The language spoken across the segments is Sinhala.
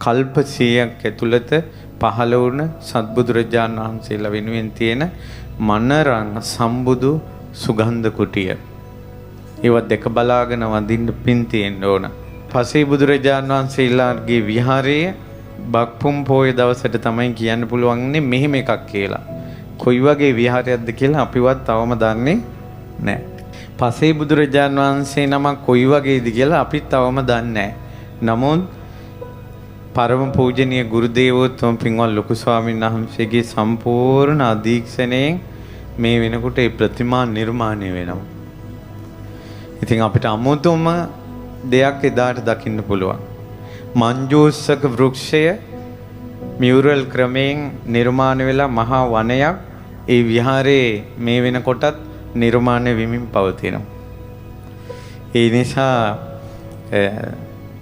කල්ප 100ක් ඇතුළත පහළ වුණ සත්බුදුරජාණන් වහන්සේලා වෙනුවෙන් තියෙන මනරංග සම්බුදු සුගන්ධ කුටිය. ඒවත් දෙක බලාගෙන වඳින්න පින් තියෙන්න ඕන. පසේ බුදුරජාණන් වහන්සේලාගේ විහාරයේ බක්පුම් පොය දවසට තමයි කියන්න පුළුවන්නේ මෙහෙම එකක් කියලා. කොයි වගේ විහාරයක්ද කියලා අපිවත් තවම දන්නේ නැහැ. පසේ බුදුරජාණන් වහන්සේ නමක් කොයි වගේද කියලා අපිත් තවම දන්නේ නැහැ. නමුත් පරම පූජනීය ගුරු දේවෝත්තම පින්වත් ලොකු ස්වාමීන් වහන්සේගේ සම්පූර්ණ අධීක්ෂණයෙන් මේ වෙනකොට ඒ ප්‍රතිමා නිර්මාණය වෙනවා. ඉතින් අපිට අමුතුම දෙයක් එදාට දකින්න පුළුවන්. මංජූසක වෘක්ෂය මියුරල් ක්‍රමයෙන් නිර්මාණය වෙලා මහා වනයක් ඒ විහාරයේ මේ වෙනකොටත් නිර්මාණය වෙමින් පවතිනවා. ඒ නිසා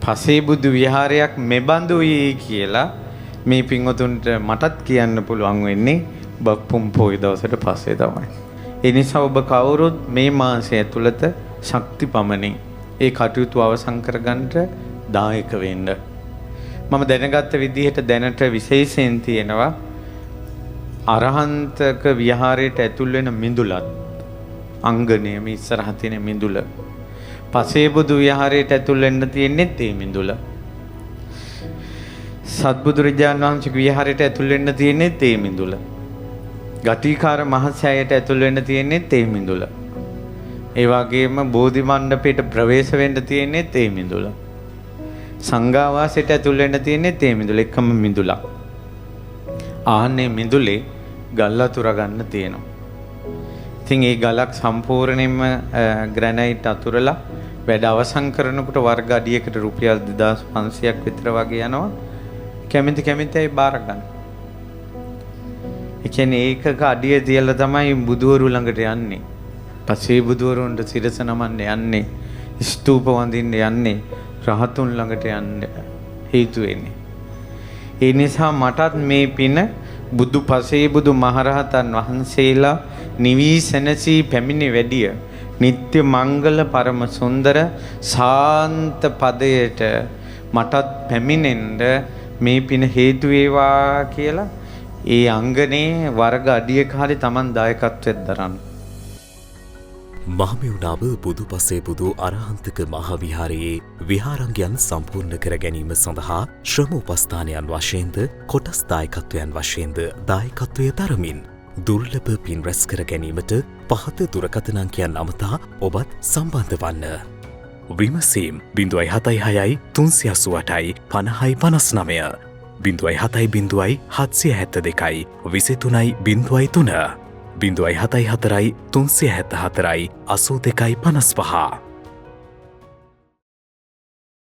පසේ බුදු විහාරයක් මෙබඳුයි කියලා මේ පින්වතුන්ට මටත් කියන්න පුළුවන් වෙන්නේ බක්පුම් පොයි දවසට පස්සේ තමයි. ඒ නිසා ඔබ කවුරුත් මේ මාසය ඇතුළත ශක්ති පමණින් ඒ කටයුතු අවසන් කරගන්නට දායක වෙන්න. මම දැනගත්ත විදිහට දැනට විශේෂයෙන් තියෙනවා අරහන්තක විහාරයට ඇතුල් වෙන මිඳුලත් අංගණය මේ ඉස්සරහ තියෙන මිඳුල. පසේ බුදු විහාරයට ඇතුල් වෙන්න තියෙන්නේ ඒ මිඳුල. සත්බුදුරජාණන් වහන්සේගේ විහාරයට ඇතුල් වෙන්න තියෙන්නේ ඒ මිඳුල. ගටිකාර මහසෑයට ඇතුල් වෙන්න තියෙන්නේ ඒ මිඳුල. ඒ වගේම බෝධි මණ්ඩපයට ප්‍රවේශ වෙන්න තියෙන්නේ ඒ මිඳුල. සංඝාවාසයට ඇතුල් වෙන්න තියෙන්නේ ඒ මිඳුල. එකම මිඳුලක්. ආන්නේ මිඳුලේ ගල් අතුර ගන්න තියෙනවා. ඉතින් ඒ ගලක් සම්පූර්ණයෙන්ම ග්‍රැනයිට් අතුරලා වැඩ අවසන් කරනකොට වර්ග අඩියකට රුපියල් 2500ක් විතර වගේ යනවා. කැමති අය බාර ගන්න. ඒ කියන්නේ ඒකක අඩිය තියලා තමයි බුදුවරු ළඟට යන්නේ. පසේ බුදුවරුන්ට සිරස නමන්න යන්නේ. ස්තූප වඳින්න යන්නේ. රහතුන් ළඟට යන්න හේතු වෙන්නේ. ඒ නිසා මටත් මේ පින බුදු පසේ බුදු මහරහතන් වහන්සේලා නිවී සැනසී පැමිණි වැඩිය නිත්‍ය මංගල පරම සුන්දර සාන්ත පදයට මටත් පැමිණෙන්න මේ පින හේතු වේවා කියලා ඒ අංගනේ වර්ග අඩියක හරි Taman දායකත්වයෙන් දරන්න. මහමෙවුනාව බුදු පසේ බුදු අරහන්තක මහවිහාරයේ විහාරංගයන් සම්පූර්ණ කර ගැනීම සඳහා ශ්‍රම උපස්ථානයන් වශයෙන්ද කොටස් දායකත්වයන් වශයෙන්ද දායකත්වය දරමින් දුර්ලභ පින් රැස් කර ගැනීමට පහත දුරකථන අංකයන් අමතා ඔබත් සම්බන්ධ වන්න. විමසීම් 076 388 5059 070 772 23 03 074 374 82 55